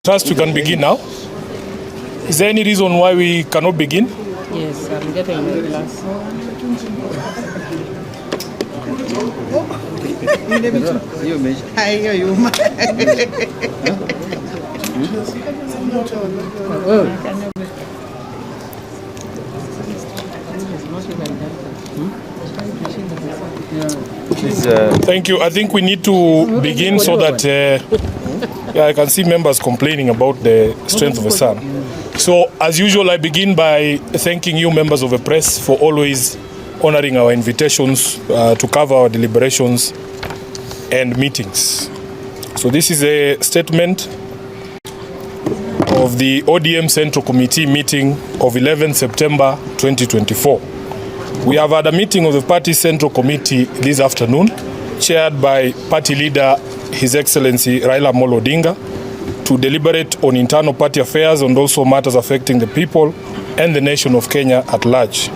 Trust we can begin now. Is there any reason why we cannot begin? Yes, I'm getting the glass. Thank you. I think we need to begin so that I can see members complaining about the strength of the sun. So, as usual, I begin by thanking you, members of the press, for always honoring our invitations to cover our deliberations and meetings. So, this is a statement of the ODM Central Committee meeting of 11 September 2024. We have had a meeting of the party Central Committee this afternoon, chaired by party leader His Excellency Raila Amolo Odinga, to deliberate on internal party affairs and also matters affecting the people and the nation of Kenya at large.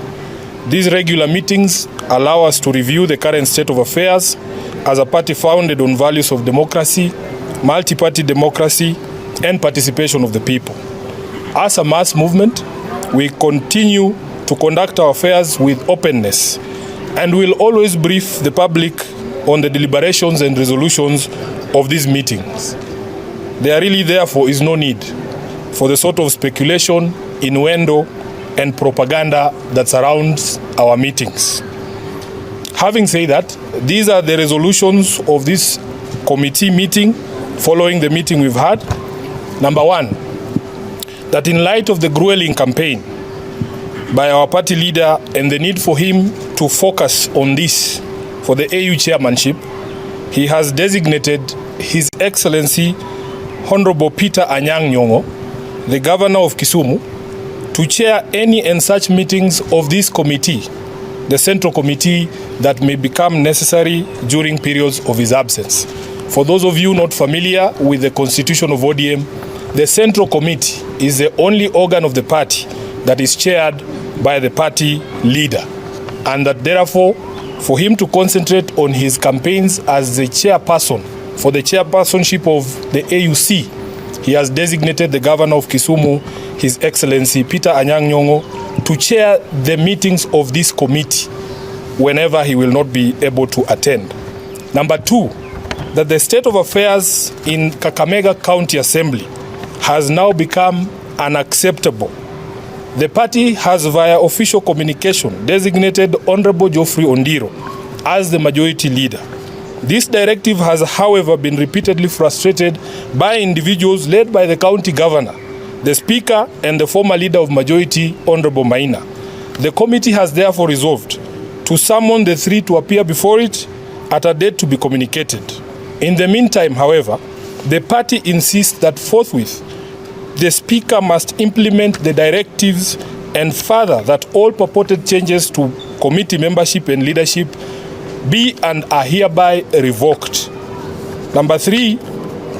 These regular meetings allow us to review the current state of affairs as a party founded on values of democracy, multi-party democracy, and participation of the people. As a mass movement, we continue to conduct our affairs with openness and will always brief the public on the deliberations and resolutions of these meetings. There really, therefore, is no need for the sort of speculation, innuendo, and propaganda that surrounds our meetings. Having said that, these are the resolutions of this committee meeting following the meeting we've had. Number one, that in light of the grueling campaign by our party leader and the need for him to focus on this for the AU chairmanship, he has designated His Excellency Honorable Peter Anyang Nyong'O, the Governor of Kisumu, to chair any and such meetings of this committee, the Central Committee, that may become necessary during periods of his absence. For those of you not familiar with the constitution of ODM, the Central Committee is the only organ of the party that is chaired by the party leader, and that therefore, for him to concentrate on his campaigns as the chairperson for the chairpersonship of the AUC, he has designated the Governor of Kisumu, His Excellency Peter Anyang Nyong'O, to chair the meetings of this committee whenever he will not be able to attend. Number two, that the state of affairs in Kakamega County Assembly has now become unacceptable. The party has, via official communication, designated Honorable Geoffrey Ondiro as the majority leader. This directive has, however, been repeatedly frustrated by individuals led by the county governor, the speaker, and the former leader of majority, Honorable Maina. The committee has therefore resolved to summon the three to appear before it at a date to be communicated. In the meantime, however, the party insists that forthwith the speaker must implement the directives, and further that all purported changes to committee membership and leadership be and are hereby revoked. Number three,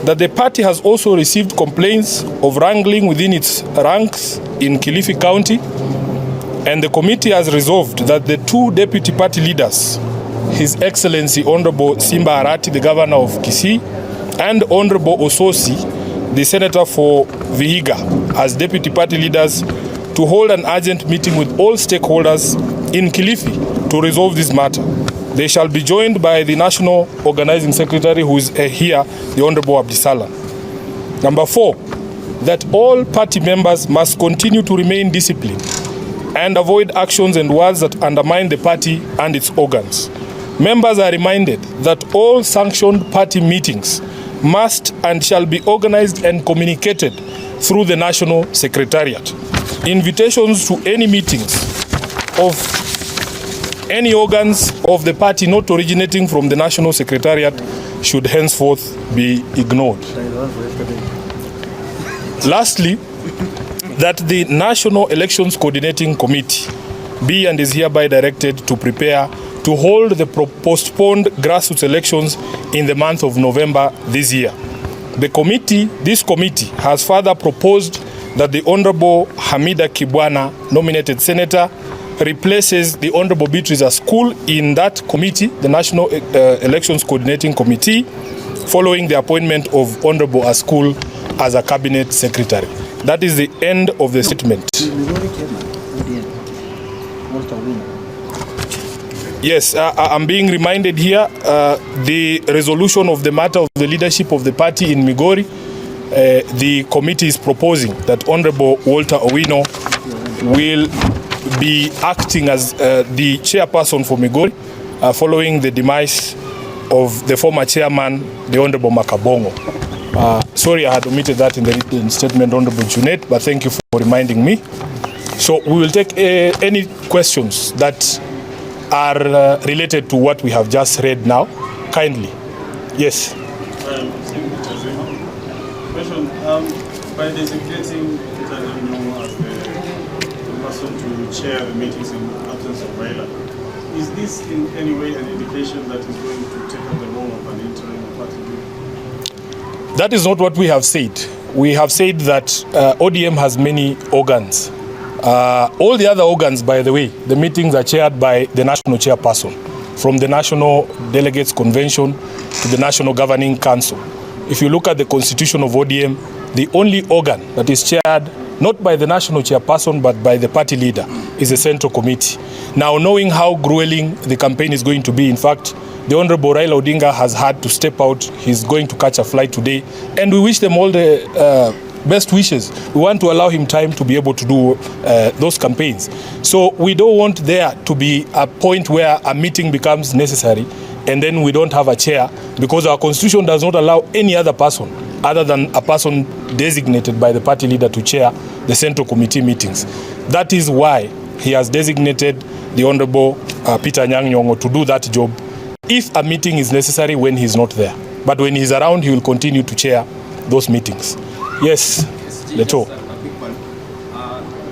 that the party has also received complaints of wrangling within its ranks in Kilifi County, and the committee has resolved that the two deputy party leaders, His Excellency Honorable Simba Arati, the Governor of Kisii, and Honorable Ososi, the Senator for Vihiga, as deputy party leaders, to hold an urgent meeting with all stakeholders in Kilifi to resolve this matter. They shall be joined by the National Organizing Secretary, who is here, the Honorable Abdisalan. Number four, that all party members must continue to remain disciplined and avoid actions and words that undermine the party and its organs. Members are reminded that all sanctioned party meetings must and shall be organized and communicated through the National Secretariat. Invitations to any meetings of any organs of the party not originating from the National Secretariat should henceforth be ignored. Lastly, that the National Elections Coordinating Committee be and is hereby directed to prepare to hold the postponed grassroots elections in the month of November this year. This committee has further proposed that the Honorable Hamida Kibwana, nominated senator, replaces the Honorable Beatrice Askul in that committee, the National Elections Coordinating Committee, following the appointment of Honorable Askul as a cabinet secretary. That is the end of the statement. Yes, I'm being reminded here, the resolution of the matter of the leadership of the party in Migori, the committee is proposing that Honorable Walter Owino will be acting as the chairperson for Migori, following the demise of the former chairman, the Honorable Makabongo. Sorry, I had omitted that in the written statement, Honorable Junet, but thank you for reminding me. So we will take any questions that are related to what we have just read now. Kindly. Yes. Question, by designating Peter Nyong'O as the person to chair the meetings in absence of Raila, is this in any way an indication that is going to take up the role of an interim party leader? That is not what we have said. We have said that ODM has many organs. All the other organs, by the way, the meetings are chaired by the national chairperson, from the National Delegates Convention to the National Governing Council. If you look at the constitution of ODM, the only organ that is chaired not by the national chairperson but by the party leader is the Central Committee. Now, knowing how grueling the campaign is going to be, in fact, the Honorable Raila Odinga has had to step out. He's going to catch a flight today, and we wish them all the best wishes. We want to allow him time to be able to do those campaigns. So we don't want there to be a point where a meeting becomes necessary and then we don't have a chair, because our constitution does not allow any other person other than a person designated by the party leader to chair the Central Committee meetings. That is why he has designated the Honorable Peter Nyong'O to do that job if a meeting is necessary when he's not there. But when he's around, he will continue to chair those meetings. Yes, Leto. A quick one.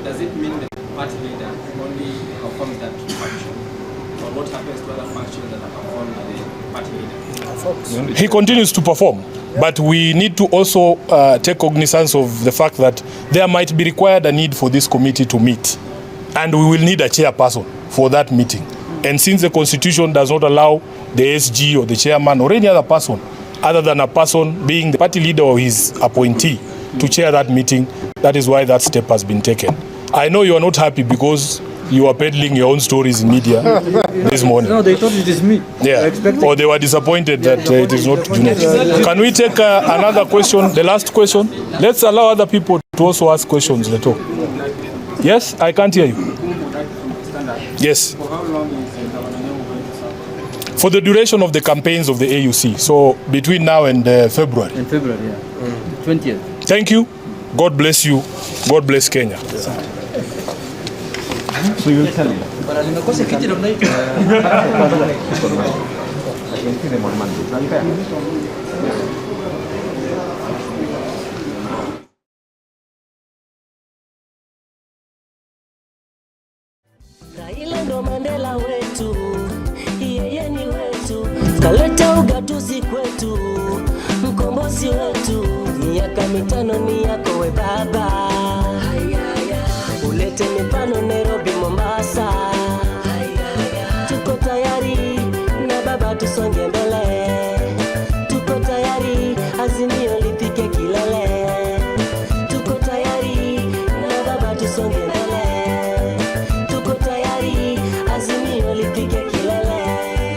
Does it mean that the party leader only performs that function? Or what happens to other functions that are performed by the party leader? He continues to perform, but we need to also take cognizance of the fact that there might be required a need for this committee to meet, and we will need a chairperson for that meeting. And since the constitution does not allow the SG or the chairman or any other person other than a person being the party leader or his appointee to chair that meeting, that is why that step has been taken. I know you are not happy because you are peddling your own stories in media this morning. No, they thought it is me. Yeah, or they were disappointed that it is not Junet. Can we take another question, the last question? Let's allow other people to also ask questions. Leto. Yes, I can't hear you. Yes. For how long is Governor Nyong'O going to serve? For the duration of the campaigns of the AUC, so between now and February. In February, yeah. 20th. Thank you. God bless you. God bless Kenya. So you will tell me. Raila ndo Mandela wetu, yeye ni wetu, kaleta ugatuzi kwetu, mkombozi wetu, miaka mitano ni yako we baba.